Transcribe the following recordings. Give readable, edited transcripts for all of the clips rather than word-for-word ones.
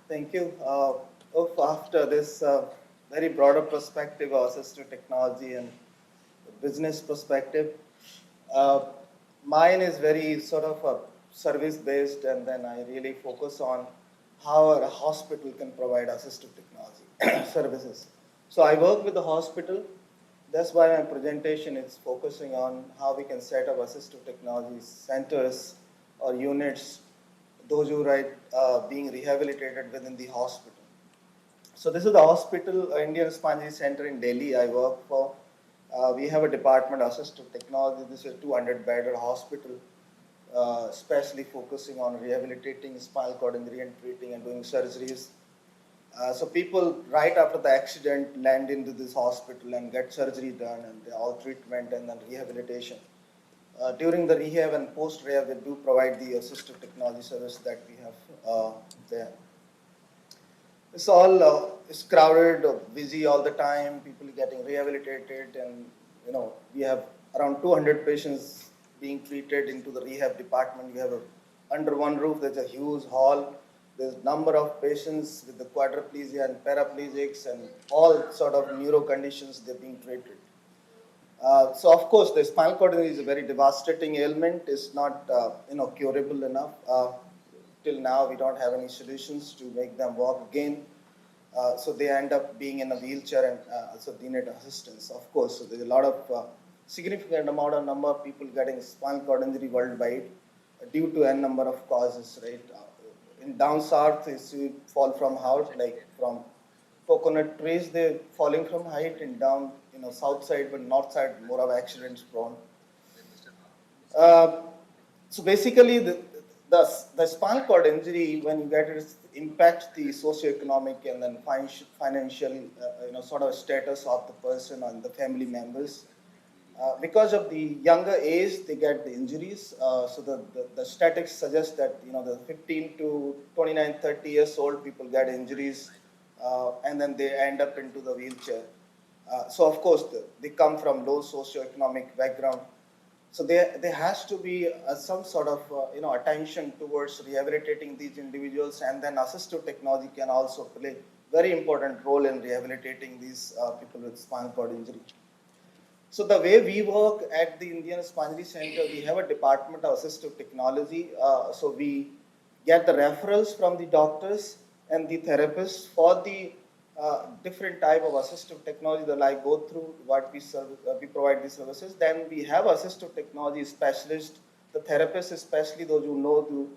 Thank you. After this very broader perspective of assistive technology and business perspective, uh, mine is very sort of service based, and then I really focus on how a hospital can provide assistive technology services. So I work with the hospital. That's why my presentation is focusing on how we can set up assistive technology centers or units, those who are being rehabilitated within the hospital. So this is the hospital, Indian Spinal Center in Delhi I work for. We have a department of assistive technology. This is a 200-bedded hospital, especially focusing on rehabilitating spinal cord injury and treating and doing surgeries. So people right after the accident land into this hospital and get surgery done and all treatment and then rehabilitation. During the rehab and post-rehab, we do provide the assistive technology service that we have there. It's all it's crowded, busy all the time. People getting rehabilitated, and we have around 200 patients being treated into the rehab department. We have under one roof. There's a huge hall. There's number of patients with the quadriplegia and paraplegics and all sort of neuro conditions they're being treated. So of course, the spinal cord injury is a very devastating ailment. It's not curable enough. Till now, we don't have any solutions to make them walk again. So they end up being in a wheelchair and also they need assistance. Of course, so there's a lot of significant number of people getting spinal cord injury worldwide due to n number of causes. Right? In down south, you fall from height, like from coconut trees, they're falling from height, and down south side, but north side more of accidents prone. Uh, so basically, the spinal cord injury, when you get it, impacts the socioeconomic and then financial, sort of status of the person and the family members. Because of the younger age, they get the injuries. So the statistics suggest that the 15 to 29, 30 years old people get injuries, and then they end up into the wheelchair. So of course, they come from low socioeconomic background. So there has to be some sort of attention towards rehabilitating these individuals, and then assistive technology can also play very important role in rehabilitating these people with spinal cord injury. So the way we work at the Indian Spinal Center, we have a department of assistive technology. So we get the referrals from the doctors and the therapists for the different type of assistive technology that I go through what we provide these services. Then we have assistive technology specialists, the therapists, especially those who know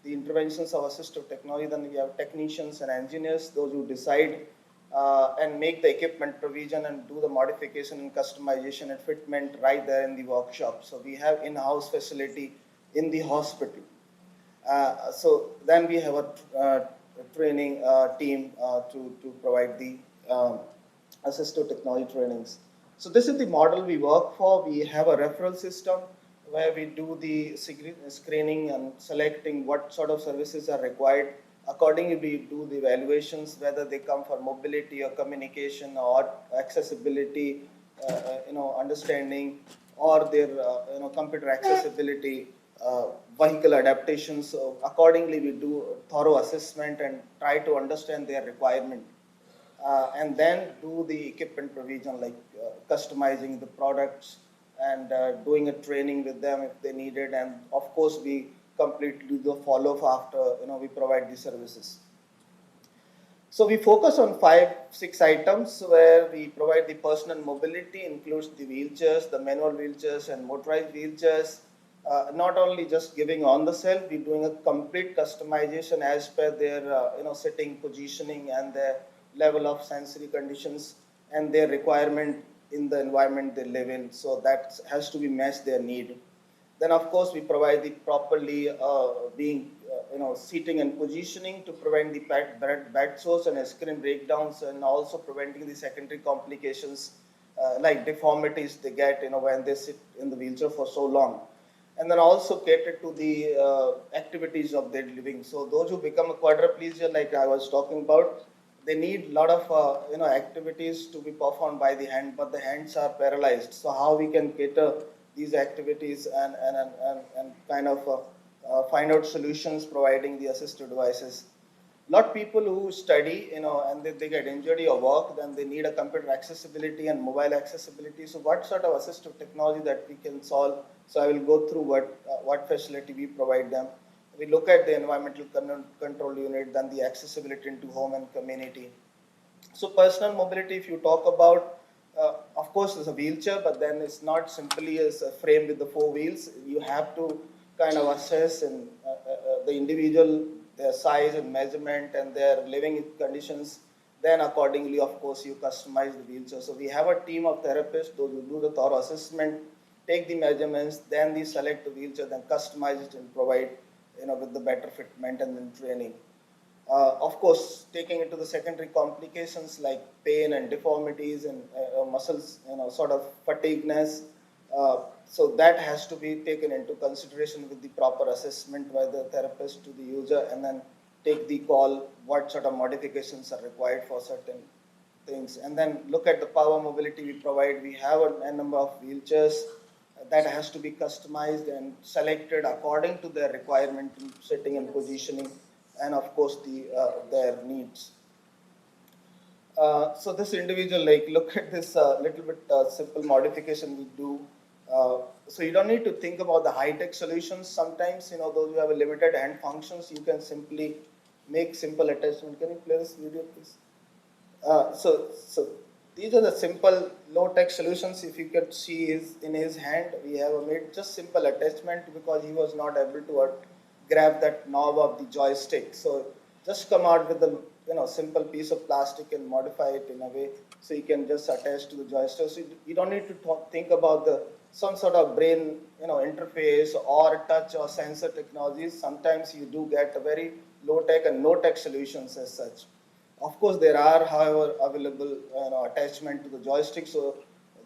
the interventions of assistive technology. Then we have technicians and engineers, those who decide and make the equipment provision and do the modification and customization and fitment right there in the workshop. So we have in-house facility in the hospital. So then we have a training team to provide the assistive technology trainings. So this is the model we work for. We have a referral system where we do the screening and selecting what sort of services are required. Accordingly, we do the evaluations, whether they come for mobility or communication or accessibility, understanding, or their computer accessibility, vehicle adaptations. So accordingly, we do thorough assessment and try to understand their requirement, and then do the equipment provision, like customizing the products and doing a training with them if they need it. And of course, we completely do the follow-up after we provide the services. So we focus on 5-6 items where we provide the personal mobility, includes the wheelchairs, the manual wheelchairs and motorized wheelchairs. Not only just giving on the shelf, we're doing a complete customization as per their sitting positioning and their level of sensory conditions and their requirement in the environment they live in. So that has to be matched their need. Then of course we provide the properly being seating and positioning to prevent the bed sores and screen breakdowns, and also preventing the secondary complications like deformities they get when they sit in the wheelchair for so long. And then also cater to the activities of their living. So those who become a quadriplegia, like I was talking about, they need a lot of activities to be performed by the hand, but the hands are paralyzed. So how we can cater these activities and kind of find out solutions providing the assistive devices. lot of people who study, and they get injured or work, then they need a computer accessibility and mobile accessibility. So what sort of assistive technology that we can solve? So I will go through what facility we provide them. We look at the environmental control unit, then the accessibility into home and community. So personal mobility, if you talk about, of course, it's a wheelchair, but then it's not simply as a frame with the four wheels. You have to kind of assess and the individual, their size and measurement and their living conditions. Then accordingly, of course, you customize the wheelchair. So we have a team of therapists, those who do the thorough assessment, take the measurements, then they select the wheelchair, then customize it and provide, with the better fitment and then training. Of course, taking into the secondary complications like pain and deformities and muscles, sort of fatigueness. So that has to be taken into consideration with the proper assessment by the therapist to the user, and then take the call what sort of modifications are required for certain things. And then look at the power mobility we provide. We have a number of wheelchairs that has to be customized and selected according to their requirement in setting and positioning, and of course their needs. So this individual, like, look at this little bit simple modification we do. So you don't need to think about the high-tech solutions. Sometimes, those who have a limited hand functions, you can simply make simple attachment. Can you play this video, please? So these are the simple low-tech solutions. If you could see in his hand, we have made just simple attachment because he was not able to grab that knob of the joystick. So just come out with a simple piece of plastic and modify it in a way so you can just attach to the joystick. So you don't need to think about some sort of brain interface or touch or sensor technologies. Sometimes you do get a very low-tech and no-tech solutions as such. Of course, there are, however, available attachment to the joystick. So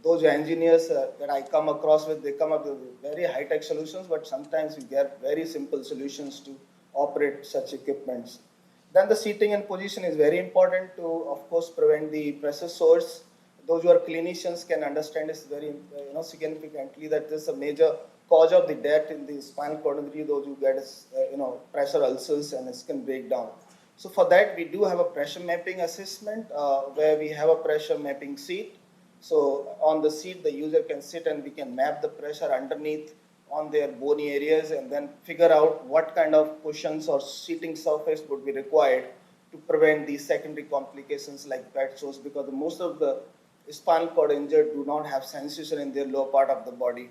those engineers that I come across with, they come up with very high-tech solutions, but sometimes we get very simple solutions to operate such equipments. Then the seating and position is very important to, of course, prevent the pressure sores. Those who are clinicians can understand this very significantly, that this is a major cause of the death in the spinal cord injury. Those who get pressure ulcers and skin breakdown. So for that, we do have a pressure mapping assessment where we have a pressure mapping seat. So on the seat, the user can sit and we can map the pressure underneath on their bony areas and then figure out what kind of cushions or seating surface would be required to prevent these secondary complications like bed sores, because most of the spinal cord injured do not have sensation in their lower part of the body.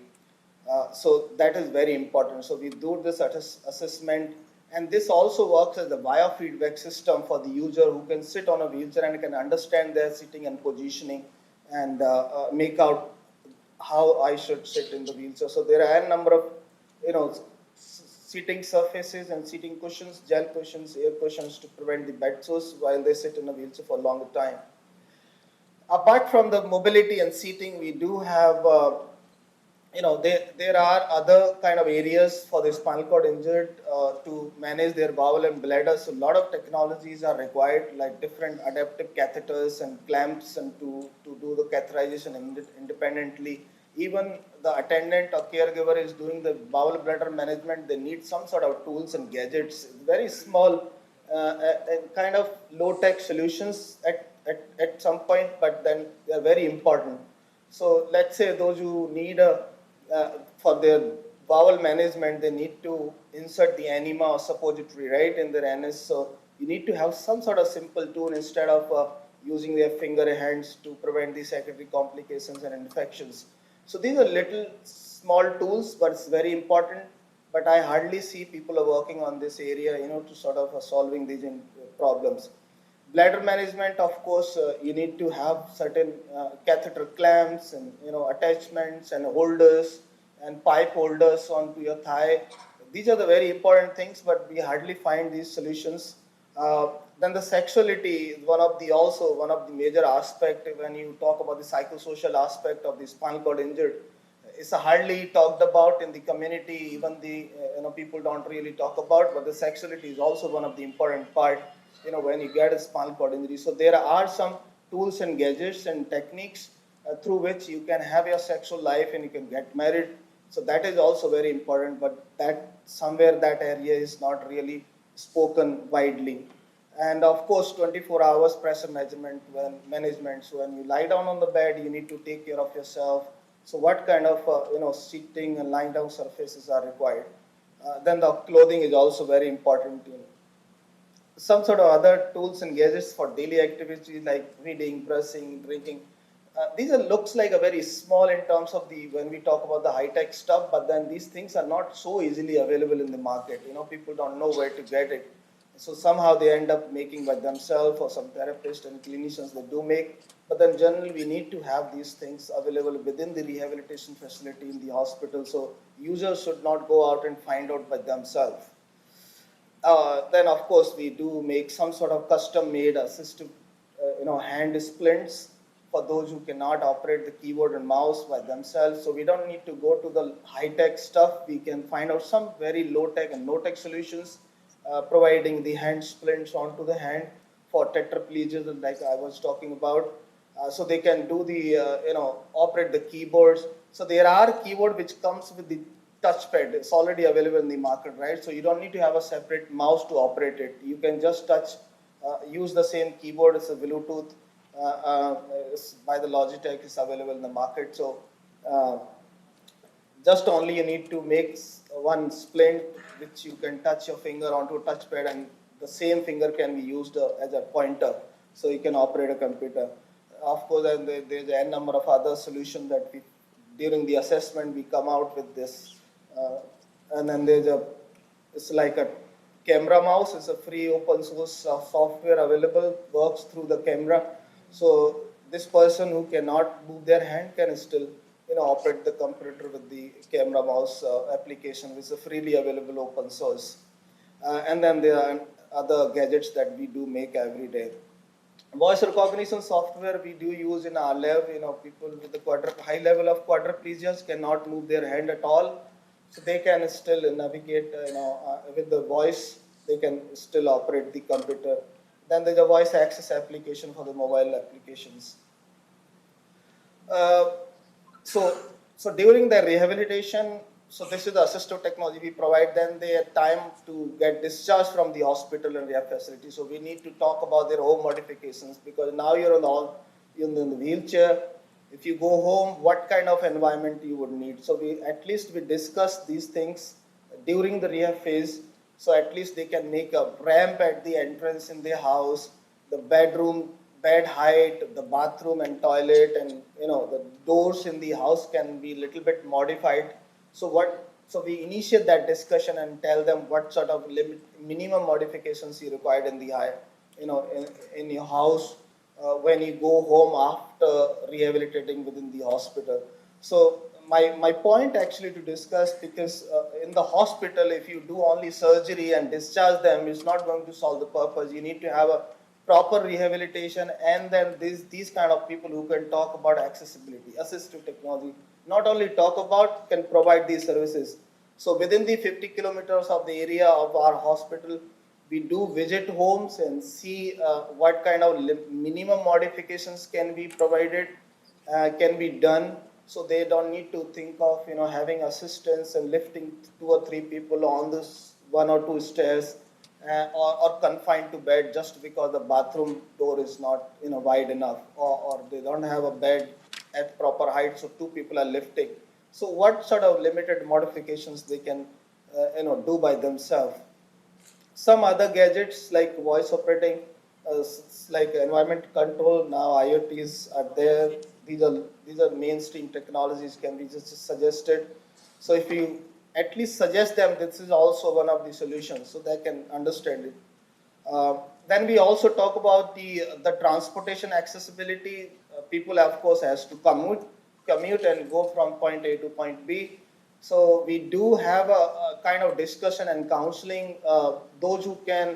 So that is very important. So we do this assessment, and this also works as a biofeedback system for the user who can sit on a wheelchair and can understand their sitting and positioning and make out how I should sit in the wheelchair. So there are a number of seating surfaces and seating cushions, gel cushions, air cushions to prevent the bed sores while they sit in a wheelchair for a longer time. Apart from the mobility and seating, we do have there are other kind of areas for the spinal cord injured to manage their bowel and bladder. So a lot of technologies are required, like different adaptive catheters and clamps, and to do the catheterization independently. Even the attendant or caregiver is doing the bowel bladder management. They need some sort of tools and gadgets, very small and kind of low-tech solutions at some point, but then they are very important. So let's say those who need for their bowel management, they need to insert the enema or suppository right in their anus. So you need to have some sort of simple tool instead of using their finger and hands to prevent the secondary complications and infections. So these are little small tools, but it's very important. But I hardly see people are working on this area, to sort of solving these problems. Bladder management, of course, you need to have certain catheter clamps and attachments and holders and pipe holders onto your thigh. These are the very important things, but we hardly find these solutions. Then the sexuality is one of the major aspect when you talk about the psychosocial aspect of the spinal cord injured. It's hardly talked about in the community. Even the people don't really talk about, but the sexuality is also one of the important part. When you get a spinal cord injury. So there are some tools and gadgets and techniques through which you can have your sexual life and you can get married. So that is also very important, but that area is not really spoken widely. And of course 24 hours pressure management. So when you lie down on the bed, you need to take care of yourself. So what kind of seating and lying down surfaces are required. Then the clothing is also very important. Some sort of other tools and gadgets for daily activities like reading, brushing, drinking. These are looks like a very small in terms of the when we talk about the high tech stuff, but then these things are not so easily available in the market. People don't know where to get it, so somehow they end up making by themselves, or some therapists and clinicians they do make. But then generally we need to have these things available within the rehabilitation facility in the hospital, so users should not go out and find out by themselves. Then of course we do make some sort of custom made assistive, hand splints for those who cannot operate the keyboard and mouse by themselves. So we don't need to go to the high tech stuff. We can find out some very low tech and no tech solutions, providing the hand splints onto the hand for tetraplegics, like I was talking about. So they can do the, operate the keyboards. So there are keyboard which comes with the touchpad. It's already available in the market, right? So you don't need to have a separate mouse to operate it. You can just use the same keyboard. It's a Bluetooth. It's by the Logitech is available in the market. So uh, just only you need to make one splint which you can touch your finger onto a touchpad, and the same finger can be used as a pointer, so you can operate a computer. Of course, then there's a number of other solutions that we, during the assessment, we come out with this. Uh, and then it's like a camera mouse. It's a free open source software available, works through the camera. So this person who cannot move their hand can still, operate the computer with the camera mouse application, which is a freely available open source. And then there are other gadgets that we do make every day. Voice recognition software we do use in our lab. People with the high level of quadriplegias cannot move their hand at all, so they can still navigate. With the voice, they can still operate the computer. Then there's a voice access application for the mobile applications. Uh, so, so during the rehabilitation, so this is the assistive technology we provide. Then they have time to get discharged from the hospital and rehab facility. So we need to talk about their home modifications, because now you're in the wheelchair. If you go home, what kind of environment you would need? So we discuss these things during the rehab phase. So at least they can make a ramp at the entrance in their house, the bedroom, bed height, the bathroom and toilet, and the doors in the house can be a little bit modified. So we initiate that discussion and tell them what sort of minimum modifications you required in the in your house when you go home after rehabilitating within the hospital. So my point actually to discuss, because in the hospital, if you do only surgery and discharge them, it's not going to solve the purpose. You need to have a proper rehabilitation, and then these kind of people who can talk about accessibility, assistive technology, not only talk about, can provide these services. So within the 50 kilometers of the area of our hospital, we do visit homes and see what kind of minimum modifications can be provided, can be done, so they don't need to think of having assistance and lifting two or three people on this one or two stairs, or confined to bed just because the bathroom door is not wide enough, or they don't have a bed at proper height, so two people are lifting. So what sort of limited modifications they can do by themselves. Some other gadgets like voice operating, like environment control. Now IoTs are there. These are mainstream technologies can be just suggested. So if you at least suggest them, this is also one of the solutions, so they can understand it. Then we also talk about the transportation accessibility. People, of course, has to commute and go from point A to point B. So we do have a kind of discussion and counseling those who can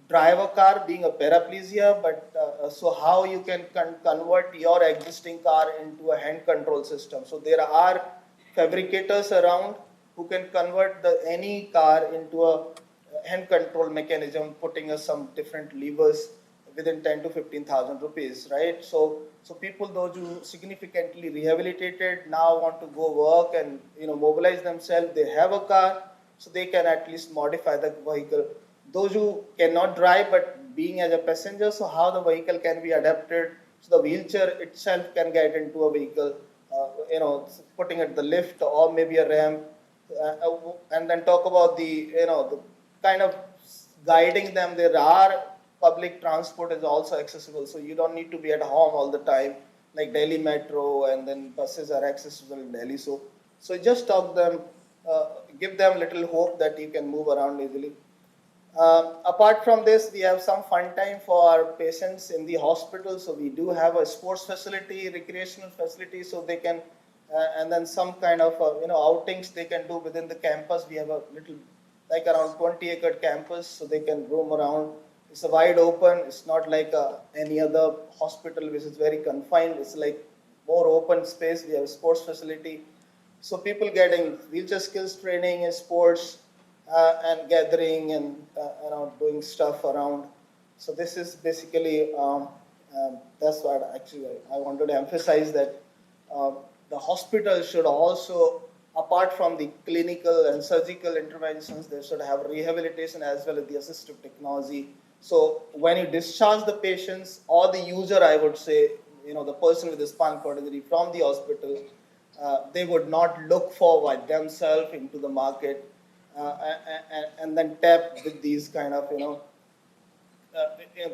drive a car, being a paraplegia, but so how you can convert your existing car into a hand control system. So there are fabricators around who can convert any car into a hand control mechanism, putting us some different levers within 10 to 15,000 rupees, right? So people, those who significantly rehabilitated, now want to go work and mobilize themselves. They have a car, so they can at least modify the vehicle. Those who cannot drive but being as a passenger, so how the vehicle can be adapted, so the wheelchair itself can get into a vehicle, putting it the lift or maybe a ramp, and then talk about the kind of guiding them. There are public transport is also accessible, so you don't need to be at home all the time, like Delhi Metro, and then buses are accessible in Delhi. So just talk them, give them little hope that you can move around easily. Apart from this, we have some fun time for our patients in the hospital. So we do have a sports facility, recreational facility, so they can, and then some kind of outings they can do within the campus. We have a little, like around 20-acre campus, so they can roam around. It's a wide open. It's not like any other hospital which is very confined. It's like more open space. We have a sports facility. So people getting wheelchair skills training, sports, and gathering and doing stuff around. So this is basically that's what actually I wanted to emphasize, that the hospital should also, apart from the clinical and surgical interventions, they should have rehabilitation as well as the assistive technology. So when you discharge the patients or the user, I would say, the person with the spinal cord injury from the hospital, they would not look forward themselves into the market, and then tap with these kind of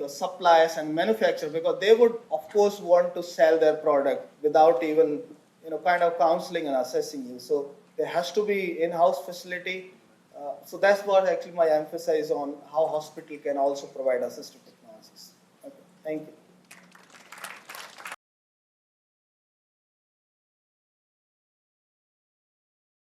the suppliers and manufacturers, because they would of course want to sell their product without even kind of counseling and assessing you. So there has to be in-house facility. So that's what actually my emphasis on how hospital can also provide assistive technologies. Okay, thank you.